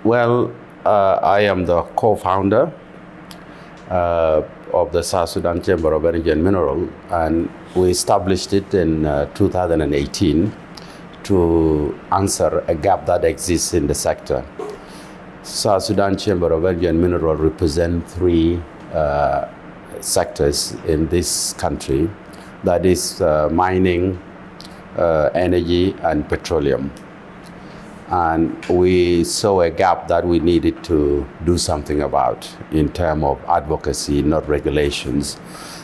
Well, I am the co-founder of the South Sudan Chamber of Energy and Mineral, and we established it in 2018 to answer a gap that exists in the sector. South Sudan Chamber of Energy and Mineral represent three sectors in this country, that is mining, energy, and petroleum. And we saw a gap that we needed to do something about in terms of advocacy, not regulations.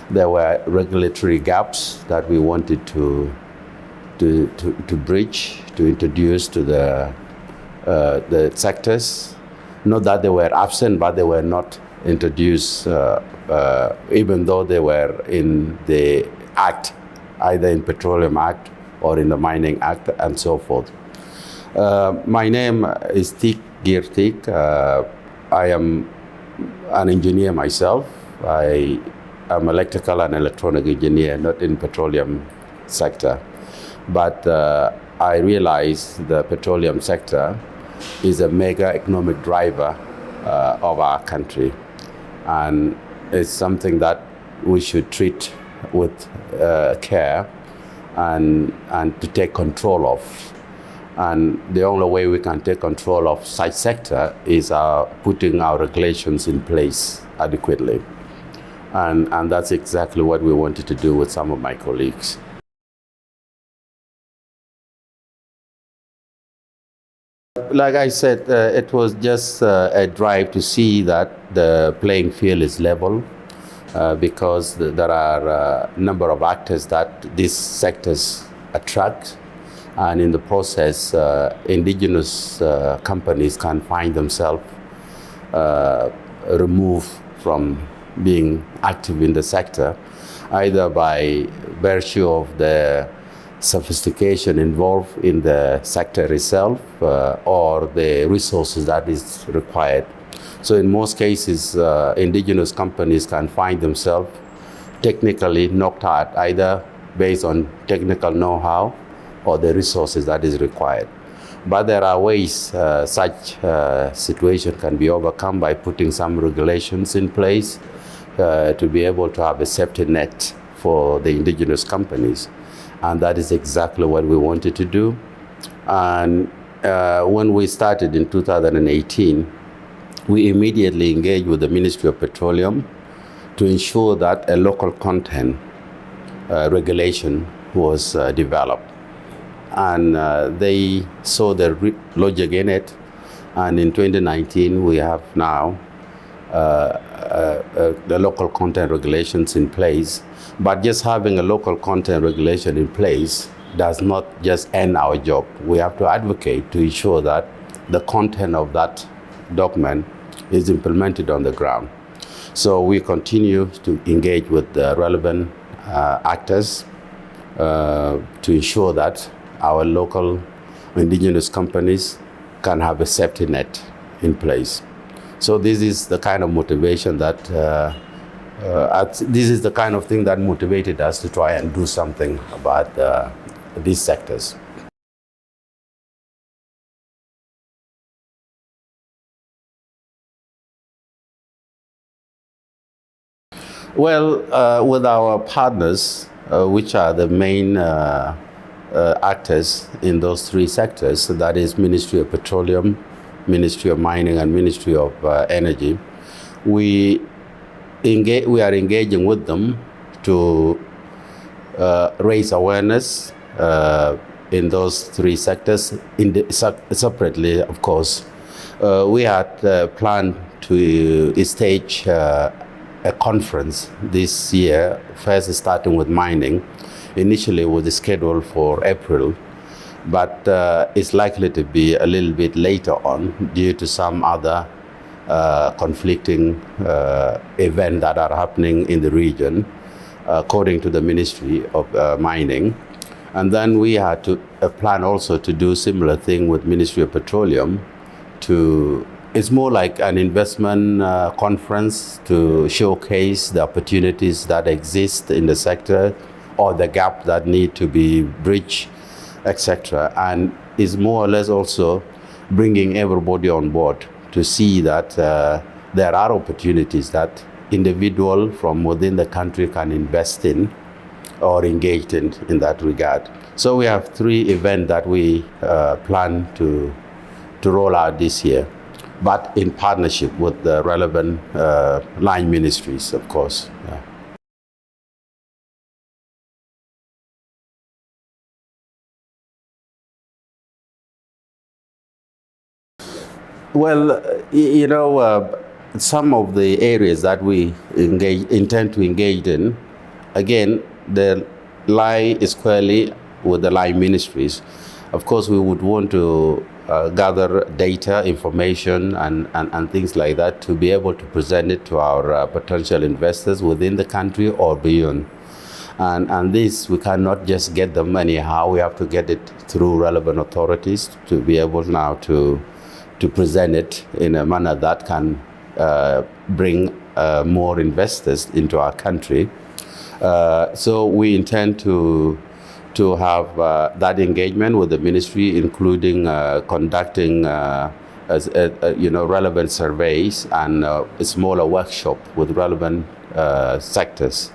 There were regulatory gaps that we wanted to bridge, to introduce to the sectors. Not that they were absent, but they were not introduced, even though they were in the Act, either in Petroleum Act or in the Mining Act and so forth. My name is Tik Gir Tik. I am an engineer myself. I am electrical and electronic engineer, not in petroleum sector. But I realize the petroleum sector is a mega economic driver of our country. And it's something that we should treat with care and to take control of. And the only way we can take control of such sector is putting our regulations in place adequately. And that's exactly what we wanted to do with some of my colleagues. Like I said, it was just a drive to see that the playing field is level, because there are a number of actors that these sectors attract. And in the process, indigenous companies can find themselves removed from being active in the sector, either by virtue of the sophistication involved in the sector itself or the resources that is required. So in most cases, indigenous companies can find themselves technically knocked out, either based on technical know-how or the resources that is required. But there are ways such situation can be overcome by putting some regulations in place to be able to have a safety net for the indigenous companies. And that is exactly what we wanted to do. And when we started in 2018, we immediately engaged with the Ministry of Petroleum to ensure that a local content regulation was developed. And they saw the logic in it. And in 2019, we have now the local content regulations in place. But just having a local content regulation in place does not just end our job. We have to advocate to ensure that the content of that document is implemented on the ground. So we continue to engage with the relevant actors to ensure that our local indigenous companies can have a safety net in place. So this is the kind of motivation that, this is the kind of thing that motivated us to try and do something about these sectors. Well, with our partners, which are the main actors in those three sectors, that is Ministry of Petroleum, Ministry of Mining, and Ministry of Energy, we are engaging with them to raise awareness in those three sectors, separately, of course. We had planned to stage a conference this year, first starting with mining. Initially, it was scheduled for April, but it's likely to be a little bit later on due to some other conflicting events that are happening in the region, according to the Ministry of Mining. And then we had to plan also to do similar thing with Ministry of Petroleum. It's more like an investment conference to showcase the opportunities that exist in the sector or the gap that need to be bridged, etc. And is more or less also bringing everybody on board to see that there are opportunities that individual from within the country can invest in or engage in that regard. So we have 3 events that we plan to roll out this year, but in partnership with the relevant line ministries, of course. Yeah. Well, some of the areas that we intend to engage in, again, the lie is squarely with the line ministries. Of course, we would want to gather data, information, and things like that to be able to present it to our potential investors within the country or beyond. And this, we cannot just get them anyhow. We have to get it through relevant authorities to be able now to present it in a manner that can bring more investors into our country. So we intend to have that engagement with the ministry, including conducting relevant surveys and a smaller workshop with relevant sectors,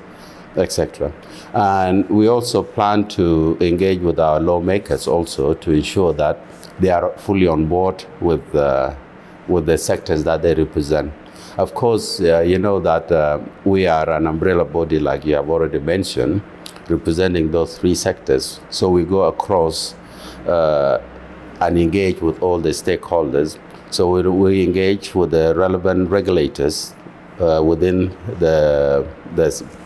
etc. And we also plan to engage with our lawmakers also to ensure that they are fully on board with the sectors that they represent. Of course, you know that we are an umbrella body, like you have already mentioned, representing those 3 sectors. So we go across and engage with all the stakeholders. So we engage with the relevant regulators within the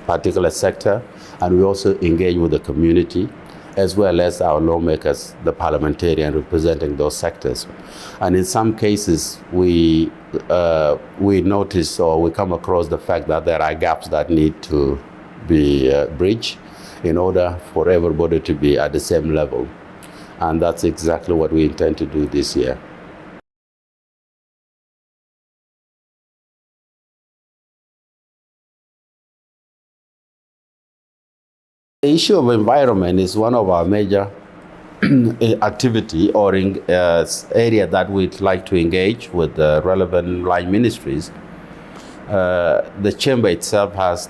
particular sector, and we also engage with the community, as well as our lawmakers, the parliamentarian representing those sectors. And in some cases, we notice or we come across the fact that there are gaps that need to be bridged in order for everybody to be at the same level. And that's exactly what we intend to do this year. The issue of environment is one of our major activity or area that we'd like to engage with the relevant line ministries. The chamber itself has,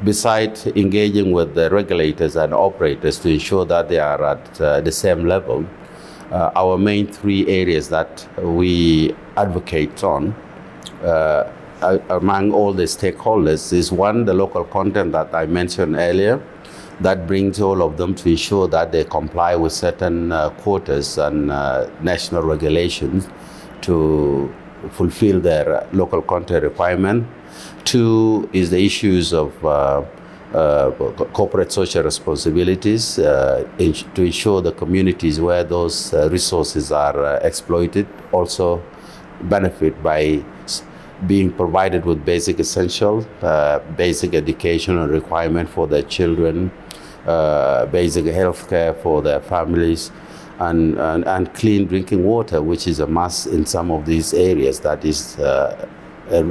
besides engaging with the regulators and operators to ensure that they are at the same level, our main 3 areas that we advocate on among all the stakeholders is, 1, the local content that I mentioned earlier, that brings all of them to ensure that they comply with certain quotas and national regulations to fulfill their local content requirement. 2 is the issues of corporate social responsibilities to ensure the communities where those resources are exploited also benefit by being provided with basic essential, basic educational requirement for their children, basic health care for their families, and clean drinking water, which is a must in some of these areas that is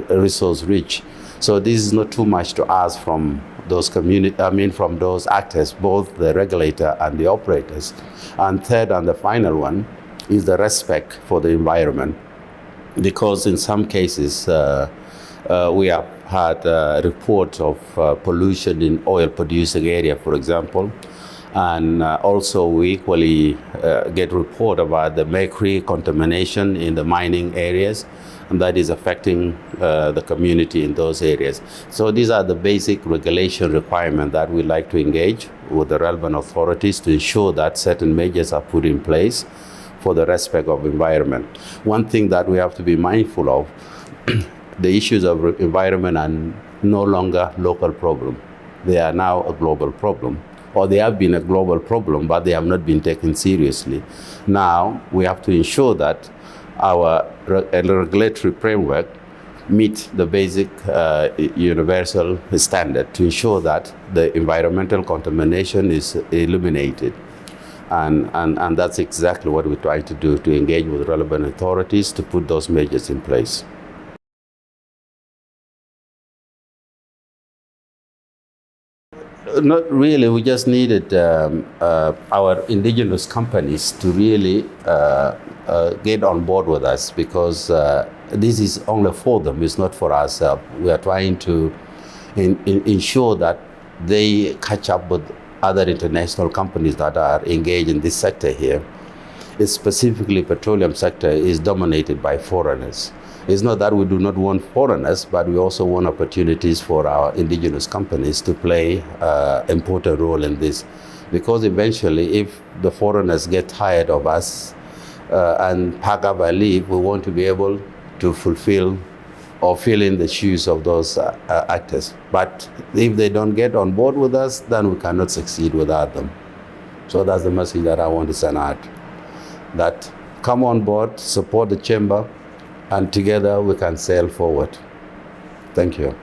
resource rich. So this is not too much to ask from those from those actors, both the regulator and the operators. And 3rd, and the final one, is the respect for the environment. Because in some cases, we have had reports of pollution in oil-producing area, for example. And also we equally get report about the mercury contamination in the mining areas, and that is affecting the community in those areas. So these are the basic regulation requirements that we like to engage with the relevant authorities to ensure that certain measures are put in place for the respect of environment. One thing that we have to be mindful of, the issues of environment are no longer local problem. They are now a global problem, or they have been a global problem, but they have not been taken seriously. Now, we have to ensure that our regulatory framework meet the basic universal standard to ensure that the environmental contamination is eliminated. And that's exactly what we're trying to do, to engage with relevant authorities to put those measures in place. Not really. We just needed our indigenous companies to really get on board with us, because this is only for them. It's not for ourselves. We are trying to ensure that they catch up with other international companies that are engaged in this sector here. It's specifically petroleum sector is dominated by foreigners. It's not that we do not want foreigners, but we also want opportunities for our indigenous companies to play an important role in this. Because eventually, if the foreigners get tired of us and pack up and leave, we want to be able to fulfill or fill in the shoes of those actors. But if they don't get on board with us, then we cannot succeed without them. So that's the message that I want to send out. That come on board, support the chamber, and together we can sail forward. Thank you.